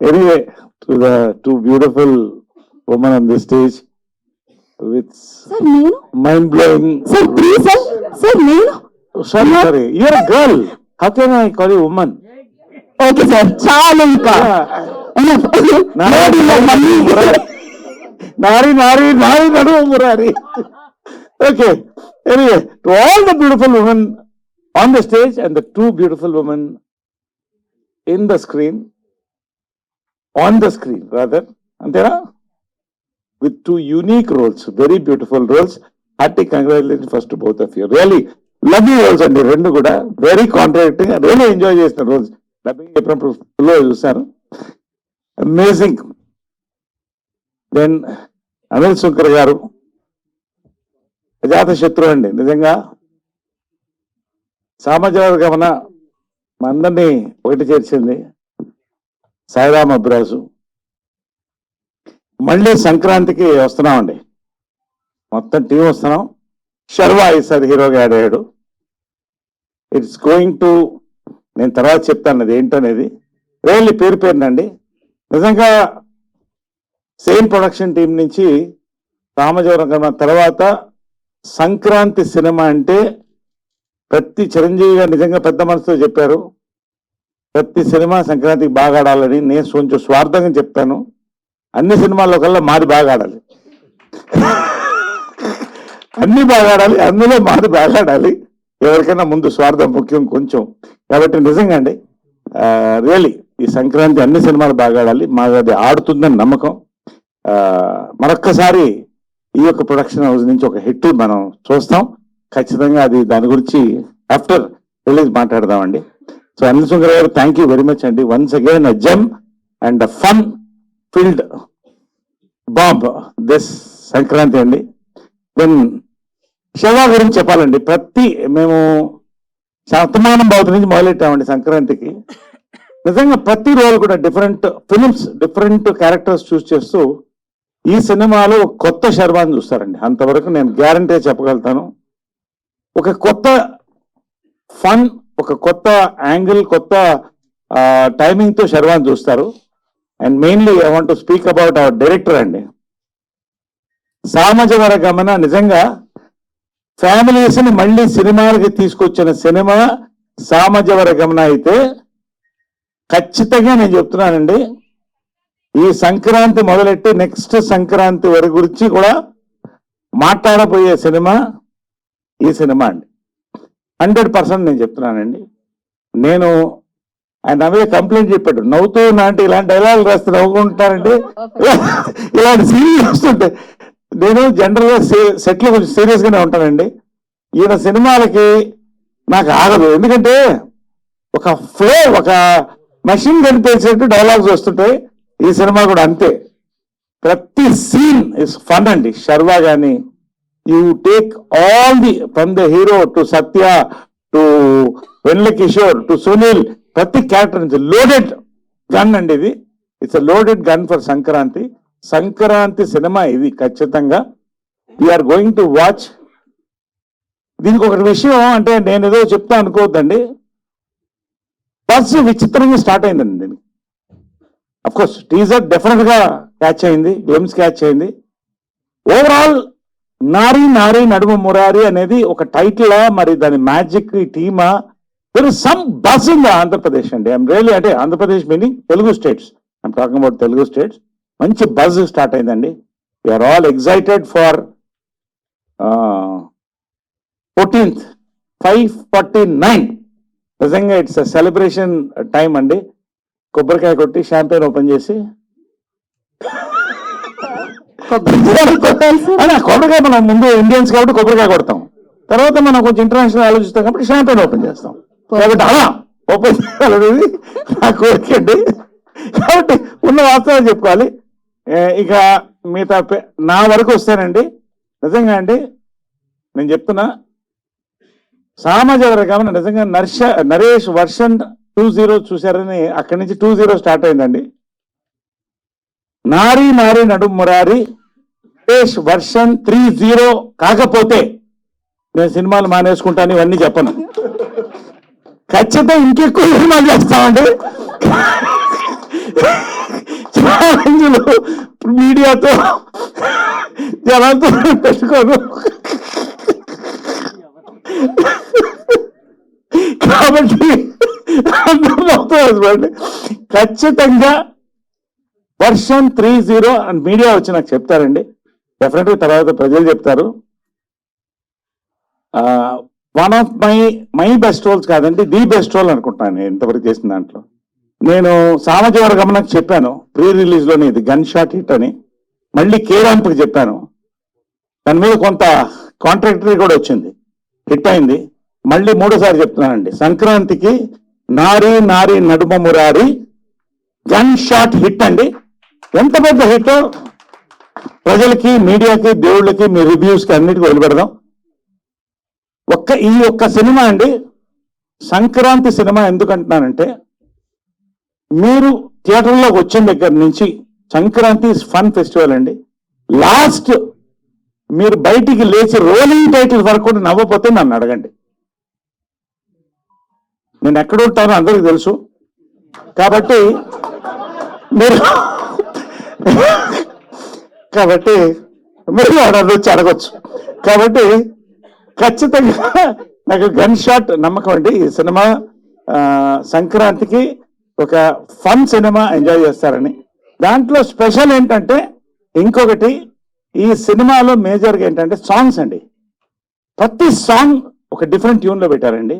Anyway, to the two beautiful women on the stage with sir నేను mind-blowing. Sir please sir sir నేను Sorry, you're a girl. How can I call you woman? Okay sir చాలు ఇంకా Nari, Nadu Murari. Okay. Anyway, to all the beautiful women on the stage and the two beautiful women in the screen, on the screen rather, Antera, with two unique roles, very beautiful roles. Hearty congratulations first to both of you. Really lovely roles and rendu kuda very contradicting. I really enjoy the roles. Dubbing eppadu chusaru. Amazing. Then Anil Sunkar garu అజాత శత్రువు అండి. నిజంగా సామాజిక గమన మా అందరినీ ఒకటి చేర్చింది. సాయిరామ్ అబ్రాజు మళ్ళీ సంక్రాంతికి వస్తున్నామండి, మొత్తం టీం వస్తున్నాం. శర్వా ఈసారి హీరోగా యాడ్ అయ్యాడు. ఇట్స్ గోయింగ్ టు, నేను తర్వాత చెప్తాను అది ఏంటనేది. రియల్లీ పేరు పేరునండి. నిజంగా సేమ్ ప్రొడక్షన్ టీం నుంచి సామాజిక తర్వాత సంక్రాంతి సినిమా అంటే ప్రతి చిరంజీవి గారు నిజంగా పెద్ద మనసుతో చెప్పారు, ప్రతి సినిమా సంక్రాంతికి బాగా ఆడాలని. నేను కొంచెం స్వార్థంగా చెప్తాను, అన్ని సినిమాల్లో కల్లా మాది బాగా ఆడాలి, అన్ని బాగా ఆడాలి, అందులో మాది బాగా ఆడాలి. ఎవరికైనా ముందు స్వార్థం ముఖ్యం కొంచెం. కాబట్టి నిజంగా అండి రియలీ ఈ సంక్రాంతి అన్ని సినిమాలు బాగా ఆడాలి, మాది అది ఆడుతుందని నమ్మకం. మరొక్కసారి ఈ యొక్క ప్రొడక్షన్ హౌస్ నుంచి ఒక హిట్ మనం చూస్తాం ఖచ్చితంగా. అది దాని గురించి ఆఫ్టర్ రిలీజ్ మాట్లాడదామండి. సో అనిల్ సుంకర్ గారు థ్యాంక్ యూ వెరీ మచ్ అండి. Once again a gem and a fun field bomb this Sankranti అండి. దెన్ శివ గురించి చెప్పాలండి. మేము శతమానం భవతి నుంచి మొదలెట్టామండి సంక్రాంతికి. నిజంగా ప్రతి రోల్ కూడా డిఫరెంట్ ఫిలిమ్స్, డిఫరెంట్ క్యారెక్టర్స్ చూస్ చేస్తూ ఈ సినిమాలో ఒక కొత్త శర్వాన్ని చూస్తారండి. అంతవరకు నేను గ్యారంటీ చెప్పగలుగుతాను. ఒక కొత్త ఫన్, ఒక కొత్త యాంగిల్, కొత్త టైమింగ్తో శర్వాన్ని చూస్తారు. And mainly I want to speak about our director అండి. సామాజిక గమన నిజంగా ఫ్యామిలీస్ని మళ్ళీ సినిమాలకి తీసుకొచ్చిన సినిమా సామాజిక గమన అయితే ఖచ్చితంగా నేను చెప్తున్నానండి, ఈ సంక్రాంతి మొదలెట్టి నెక్స్ట్ సంక్రాంతి వరకు గురించి కూడా మాట్లాడబోయే సినిమా ఈ సినిమా అండి. 100% నేను చెప్తున్నానండి. నేను ఆయన అవే కంప్లైంట్ చెప్పాడు, నవ్వుతూ నాటి ఇలాంటి డైలాగులు రాస్తే నవ్వుకుంటానండి, ఇలాంటి సీరియస్ వస్తుంటే. నేను జనరల్గా సెట్లో కొంచెం సీరియస్గానే ఉంటానండి. ఈయన సినిమాలకి నాకు ఆగదు, ఎందుకంటే ఒక ఫ్లో, ఒక మెషిన్ కనిపించేట్టు డైలాగ్స్ వస్తుంటాయి. ఈ సినిమా కూడా అంతే, ప్రతి సీన్ ఇస్ ఫన్ అండి. శర్వా గాని you take all the from the hero to Satya to Vennela Kishore to Sunil, ప్రతి క్యారెక్టర్ నుంచి లోడెడ్ గన్ అండి ఇది. It's loaded gun for Sankranti. Sankranti cinema ఇది ఖచ్చితంగా. We're going to watch. దీనికి ఒక విషయం అంటే నేను ఏదో చెప్తా అనుకోవద్దండి, బస్ విచిత్రంగా స్టార్ట్ అయిందండి దీనికి. అఫ్కోర్స్ టీజర్ డెఫినెట్ గా క్యాచ్ అయింది, గేమ్స్ క్యాచ్ అయింది. ఓవరాల్ నారీ నారీ నడుమ మురారి అనేది ఒక టైటిల్, మరి దాని magic టీమా, there is some bus in the Andhra Pradesh అండి. ఐఎమ్ రియల్లీ, అంటే Andhra Pradesh meaning Telugu states, I'm talking about Telugu states. మంచి బజ్ స్టార్ట్ అయిందండి. We are all excited for 14th 5:49. నిజంగా ఇట్స్ సెలబ్రేషన్ టైం అండి. కొబ్బరికాయ కొట్టి షాంపెయిన్ ఓపెన్ చేసి, కొబ్బరికాయ మనం ముందు ఇండియన్స్ కాబట్టి కొబ్బరికాయ కొడతాం, తర్వాత మనం కొంచెం ఇంటర్నేషనల్ ఆలోచిస్తాం కాబట్టి షాంపెయిన్ ఓపెన్ చేస్తాం. కాబట్టి అలా ఓపెన్ చేయాలనేది నా కోరిక అండి. కాబట్టి ఉన్న వాస్తవాలు చెప్పుకోవాలి. ఇక మిగతా నా వరకు వస్తానండి. నిజంగా అండి నేను చెప్తున్నా, సామాజిక వర్గం నిజంగా నరేష్ వర్షన్ 20 చూశారని అక్కడి నుంచి 20 స్టార్ట్ అయిందండి. నారీ నారీ నడుం మురారి నరేష్ వర్షన్ 30 కాకపోతే నేను సినిమాలు మానేసుకుంటాను, ఇవన్నీ చెప్పను. ఖచ్చితంగా ఇంకెక్కువ సినిమాలు చేస్తామండి. ఛాలెంజ్లు మీడియాతో జనాలతో పెట్టుకోను. కాబట్టి ఖచ్చితంగా వర్షన్ 3.0 అని మీడియా వచ్చి నాకు చెప్తారండి. డెఫినెట్గా తర్వాత ప్రజలు చెప్తారు. One of my best roles కాదండి, ది బెస్ట్ రోల్ అనుకుంటున్నాను నేను ఇంతవరకు చేసిన దాంట్లో. నేను సామజవర్గం నాకు చెప్పాను ప్రీ రిలీజ్లోనే, ఇది గన్ షాట్ హిట్ అని. మళ్ళీ కేరాంప్కి చెప్పాను, దాని మీద కొంత కాంట్రాక్టరీ కూడా వచ్చింది, హిట్ అయింది. మళ్ళీ మూడోసారి చెప్తున్నానండి, సంక్రాంతికి నారీ నారీ నడుమ మురారి గన్ షాట్ హిట్ అండి. ఎంత పెద్ద హిట్ ప్రజలకి, మీడియాకి, దేవుళ్ళకి, మీ రివ్యూస్కి అన్నిటికీ వదిలిపెడదాం. ఈ ఒక్క సినిమా అండి, సంక్రాంతి సినిమా ఎందుకంటున్నానంటే, మీరు థియేటర్లోకి వచ్చిన దగ్గర నుంచి సంక్రాంతి ఫన్ ఫెస్టివల్ అండి. లాస్ట్ మీరు బయటికి లేచి రోలింగ్ టైటిల్ వరకు కూడా నవ్వపోతే నన్ను అడగండి. నేను ఎక్కడ ఉంటానో అందరికీ తెలుసు, కాబట్టి మీరు వచ్చి అడగచ్చు. కాబట్టి ఖచ్చితంగా నాకు గన్ షాట్ నమ్మకం అండి. ఈ సినిమా సంక్రాంతికి ఒక ఫన్ సినిమా ఎంజాయ్ చేస్తారని. దాంట్లో స్పెషల్ ఏంటంటే, ఇంకొకటి ఈ సినిమాలో మేజర్గా ఏంటంటే సాంగ్స్ అండి. ప్రతి సాంగ్ ఒక డిఫరెంట్ ట్యూన్లో పెట్టారండి.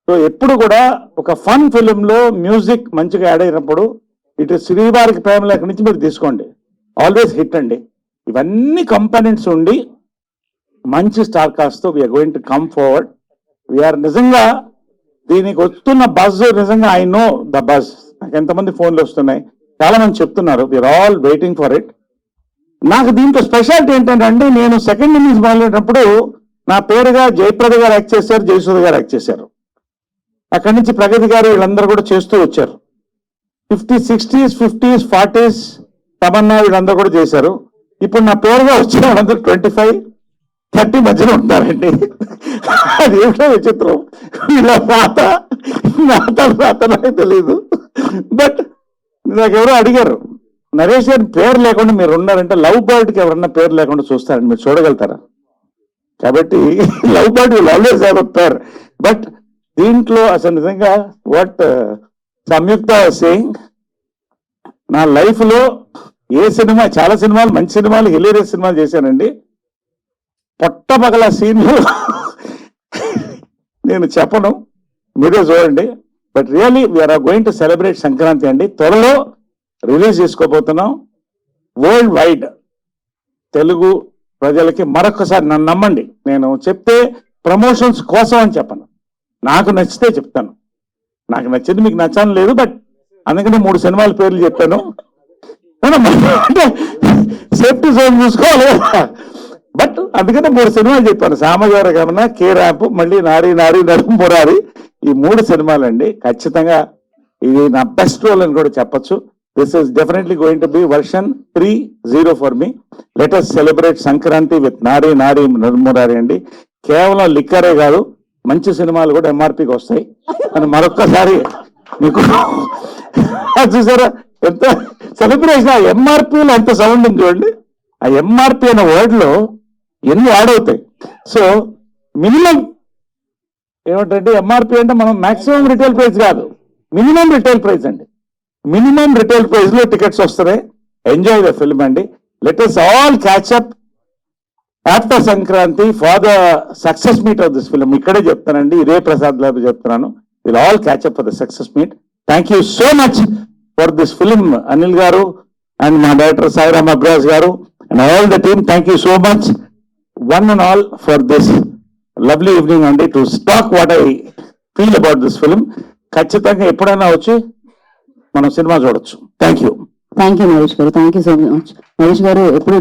సో ఎప్పుడు కూడా ఒక ఫన్ ఫిలింలో మ్యూజిక్ మంచిగా యాడ్ అయినప్పుడు, ఇటు శ్రీవారికి ప్రేమ లేఖ నుంచి మీరు తీసుకోండి, ఆల్వేస్ హిట్ అండి. ఇవన్నీ కంపోనెంట్స్ ఉండి మంచి స్టార్ కాస్ట్తో we are going to come forward. We are నిజంగా దీనికి వస్తున్న బజ్, నిజంగా ఐ నో ద బజ్. నాకు ఎంతమంది ఫోన్లు వస్తున్నాయి, చాలా మంది చెప్తున్నారు, we're all waiting for it. నాకు దీంట్లో స్పెషాలిటీ ఏంటంటే అండి, నేను సెకండ్ ఇన్నింగ్స్ మొదలెట్టినప్పుడు నా పేరుగా జయప్రద గారు యాక్ట్ చేశారు, జయసుధ గారు యాక్ట్ చేశారు. అక్కడి నుంచి ప్రగతి గారు వీళ్ళందరూ కూడా చేస్తూ వచ్చారు. 50s, 60s, 50s, 40s Tamannaah వీళ్ళందరూ కూడా చేశారు. ఇప్పుడు నా పేరుగా వచ్చిన వాళ్ళందరూ 25, 30 మధ్యలో ఉంటారండి. అది ఏమిటో విచిత్రం, వీళ్ళ రాత నాకు తెలీదు. బట్ నాకెవరో అడిగారు, నరేష్ గారి పేరు లేకుండా మీరు ఉన్నారంటే లవ్ బర్డ్కి ఎవరన్నా పేరు లేకుండా చూస్తారండి, మీరు చూడగలుగుతారా? కాబట్టి love bird will always have a pair. But దీంట్లో అసలు నిజంగా వాట్ సంయుక్త సేయింగ్, నా లైఫ్లో ఏ సినిమా, చాలా సినిమాలు, మంచి సినిమాలు, హిలేరియస్ సినిమాలు చేశానండి. పొట్టపగల సీన్లు నేను చెప్పను, మీరే చూడండి. But really we're going to celebrate Sankranti అండి. త్వరలో రిలీజ్ చేసుకోబోతున్నాం వరల్డ్ వైడ్. తెలుగు ప్రజలకి మరొకసారి నన్ను నమ్మండి, నేను చెప్తే ప్రమోషన్స్ కోసం అని చెప్పను, నాకు నచ్చితే చెప్తాను. నాకు నచ్చింది మీకు నచ్చని లేదు, బట్ అందుకనే 3 సినిమాల పేర్లు చెప్పాను. అంటే సేఫ్టీ జోన్ చూసుకోవాలి, బట్ అందుకనే 3 సినిమాలు చెప్పాను. సామగారు గమన, కేరాంప్, మళ్ళీ నారీ నారీ నడుమ మురారి, ఈ 3 సినిమాలు అండి. ఖచ్చితంగా ఇది నా బెస్ట్ రోల్ అని కూడా చెప్పచ్చు. This is definitely going to be version 3.0 for me. Let us celebrate Sankranti with నారీ నారీ నడుమ మురారి అండి. కేవలం లిక్కరే కాదు, మంచి సినిమాలు కూడా ఎంఆర్పీకి వస్తాయి అని మరొక్కసారి మీకు చూసారా ఎంత సెలబ్రేషన్. ఆ ఎంఆర్పీలో ఎంత సౌండ్ ఉంది చూడండి. ఆ ఎంఆర్పీ అనే వర్డ్ లో ఎన్ని యాడ్ అవుతాయి. సో మినిమం ఏమిటంటే, ఎంఆర్పీ అంటే మనం మాక్సిమం రిటైల్ ప్రైస్ కాదు, మినిమం రిటైల్ ప్రైస్ అండి. మినిమం రిటైల్ ప్రైస్ లో టికెట్స్ వస్తున్నాయి. ఎంజాయ్ ద ఫిల్మ్ అండి. Let us all catch up after Sankranti for the success meet of this film. ఇక్కడే చెప్తానండి, ఇదే ప్రసాద్ లాబ్ చెప్తున్నాను. Will all catch up for the success meet. Thank you so much for this film, Anil గారు and మా director Sairam Abraj గారు and all the team. Thank you so much one and all for this lovely evening అండి, to talk what I feel about this film. ఖచ్చితంగా ఎప్పుడైనా వచ్చి మనం సినిమా చూడొచ్చు. Thank you. Thank you Naresh garu, thank you so much. Naresh garu ఎప్పుడు